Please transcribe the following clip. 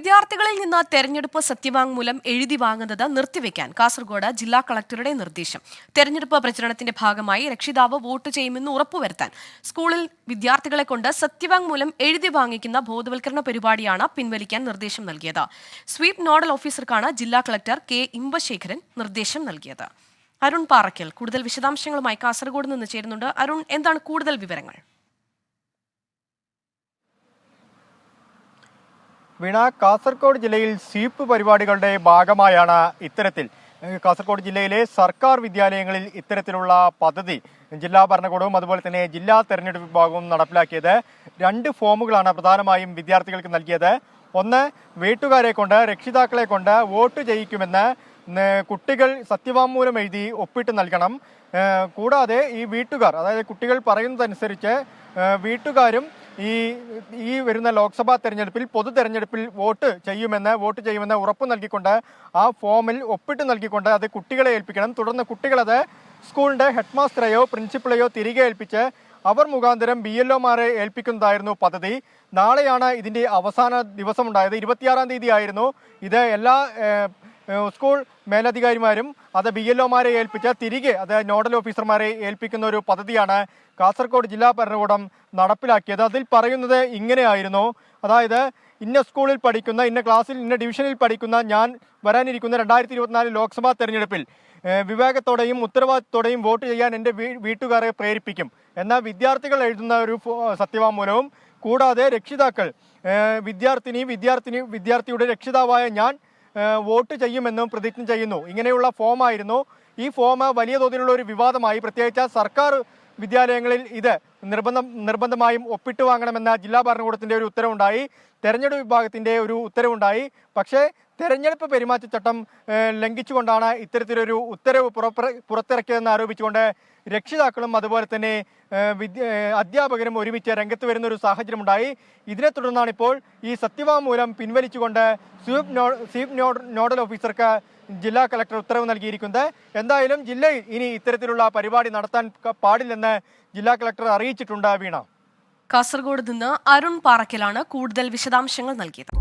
വിദ്യാർത്ഥികളിൽ നിന്ന് തെരഞ്ഞെടുപ്പ് സത്യവാങ്മൂലം എഴുതി വാങ്ങുന്നത് നിർത്തിവെക്കാൻ കാസർഗോഡ് ജില്ലാ കളക്ടറുടെ നിർദ്ദേശം. തെരഞ്ഞെടുപ്പ് പ്രചരണത്തിന്റെ ഭാഗമായി രക്ഷിതാവ് വോട്ട് ചെയ്യുമെന്ന് ഉറപ്പുവരുത്താൻ സ്കൂളിൽ വിദ്യാർത്ഥികളെ കൊണ്ട് സത്യവാങ്മൂലം എഴുതി വാങ്ങിക്കുന്ന ബോധവൽക്കരണ പരിപാടിയാണ് പിൻവലിക്കാൻ നിർദ്ദേശം നൽകിയത്. സ്വീപ് നോഡൽ ഓഫീസർക്കാണ് ജില്ലാ കളക്ടർ കെ ഇമ്പശേഖരൻ നിർദ്ദേശം നൽകിയത്. അരുൺ പാറയ്ക്കൽ കൂടുതൽ വിശദാംശങ്ങളുമായി കാസർഗോഡ് നിന്ന് ചേരുന്നുണ്ട്. അരുൺ, എന്താണ് കൂടുതൽ വിവരങ്ങൾ? വീണ, കാസർഗോഡ് ജില്ലയിൽ സ്വീപ്പ് പരിപാടികളുടെ ഭാഗമായാണ് ഇത്തരത്തിൽ കാസർഗോഡ് ജില്ലയിലെ സർക്കാർ വിദ്യാലയങ്ങളിൽ ഇത്തരത്തിലുള്ള പദ്ധതി ജില്ലാ ഭരണകൂടവും അതുപോലെ തന്നെ ജില്ലാ തെരഞ്ഞെടുപ്പ് വിഭാഗവും നടപ്പിലാക്കിയത്. 2 ഫോമുകളാണ് പ്രധാനമായും വിദ്യാർത്ഥികൾക്ക് നൽകിയത്. ഒന്ന്, വീട്ടുകാരെ കൊണ്ട് രക്ഷിതാക്കളെ കൊണ്ട് വോട്ട് ചെയ്യിക്കുമെന്ന് കുട്ടികൾ സത്യവാങ്മൂലം എഴുതി ഒപ്പിട്ട് നൽകണം. കൂടാതെ ഈ വീട്ടുകാർ, അതായത് കുട്ടികൾ പറയുന്നതനുസരിച്ച് വീട്ടുകാരും ഈ വരുന്ന ലോക്സഭാ തെരഞ്ഞെടുപ്പിൽ പൊതു തെരഞ്ഞെടുപ്പിൽ വോട്ട് ചെയ്യുമെന്ന് ഉറപ്പ് നൽകിക്കൊണ്ട് ആ ഫോമിൽ ഒപ്പിട്ട് നൽകിക്കൊണ്ട് അത് കുട്ടികളെ ഏൽപ്പിക്കണം. തുടർന്ന് കുട്ടികളത് സ്കൂളിന്റെ ഹെഡ് മാസ്റ്ററെയോ പ്രിൻസിപ്പളെയോ തിരികെ ഏൽപ്പിച്ച് അവർ മുഖാന്തരം BLOമാരെ ഏൽപ്പിക്കുന്നതായിരുന്നു പദ്ധതി. നാളെയാണ് ഇതിന്റെ അവസാന ദിവസമുണ്ടായത്. 26-ാം തീയതി ആയിരുന്നു ഇത്. എല്ലാ സ്കൂൾ മേലധികാരിമാരും അത് BLOമാരെ ഏൽപ്പിച്ച് തിരികെ അത് നോഡൽ ഓഫീസർമാരെ ഏൽപ്പിക്കുന്ന ഒരു പദ്ധതിയാണ് കാസർഗോഡ് ജില്ലാ ഭരണകൂടം നടപ്പിലാക്കിയത്. അതിൽ പറയുന്നത് ഇങ്ങനെയായിരുന്നു. അതായത് ഇന്ന സ്കൂളിൽ പഠിക്കുന്ന, ഇന്ന ക്ലാസ്സിൽ, ഇന്ന ഡിവിഷനിൽ പഠിക്കുന്ന ഞാൻ വരാനിരിക്കുന്ന 2024 ലോക്സഭാ തെരഞ്ഞെടുപ്പിൽ വിവേകത്തോടെയും ഉത്തരവാദിത്തത്തോടെയും വോട്ട് ചെയ്യാൻ എൻ്റെ വീട്ടുകാരെ പ്രേരിപ്പിക്കും എന്ന വിദ്യാർത്ഥികൾ എഴുതുന്ന ഒരു സത്യവാങ്മൂലവും, കൂടാതെ രക്ഷിതാക്കൾ വിദ്യാർത്ഥിയുടെ രക്ഷിതാവായ ഞാൻ വോട്ട് ചെയ്യുമെന്നും പ്രതിജ്ഞ ചെയ്യുന്നു. ഇങ്ങനെയുള്ള ഫോമായിരുന്നു. ഈ ഫോം വലിയ തോതിലുള്ള ഒരു വിവാദമായി. പ്രത്യേകിച്ച് സർക്കാർ വിദ്യാലയങ്ങളിൽ ഇത് നിർബന്ധമായും ഒപ്പിട്ട് വാങ്ങണമെന്ന ജില്ലാ ഭരണകൂടത്തിന്റെ ഒരു ഉത്തരവുണ്ടായി, തെരഞ്ഞെടുപ്പ് വിഭാഗത്തിന്റെ ഒരു ഉത്തരവുണ്ടായി. പക്ഷേ തെരഞ്ഞെടുപ്പ് പെരുമാറ്റച്ചട്ടം ലംഘിച്ചുകൊണ്ടാണ് ഇത്തരത്തിലൊരു ഉത്തരവ് പുറത്തിറക്കിയതെന്ന് ആരോപിച്ചുകൊണ്ട് രക്ഷിതാക്കളും അതുപോലെ തന്നെ അധ്യാപകരും ഒരുമിച്ച് രംഗത്ത് വരുന്ന ഒരു സാഹചര്യമുണ്ടായി. ഇതിനെ തുടർന്നാണ് ഇപ്പോൾ ഈ സത്യവാങ്മൂലം പിൻവലിച്ചുകൊണ്ട് സ്വീപ് നോഡൽ ഓഫീസർക്ക് ജില്ലാ കളക്ടർ ഉത്തരവ് നൽകിയിരിക്കുന്നത്. എന്തായാലും ജില്ലയിൽ ഇനി ഇത്തരത്തിലുള്ള പരിപാടി നടത്താൻ പാടില്ലെന്ന് ജില്ലാ കളക്ടർ അറിയിച്ചിട്ടുണ്ട്. വീണ, കാസർഗോഡ് നിന്ന് അരുൺ പാറയ്ക്കലാണ് കൂടുതൽ വിശദാംശങ്ങൾ നൽകിയത്.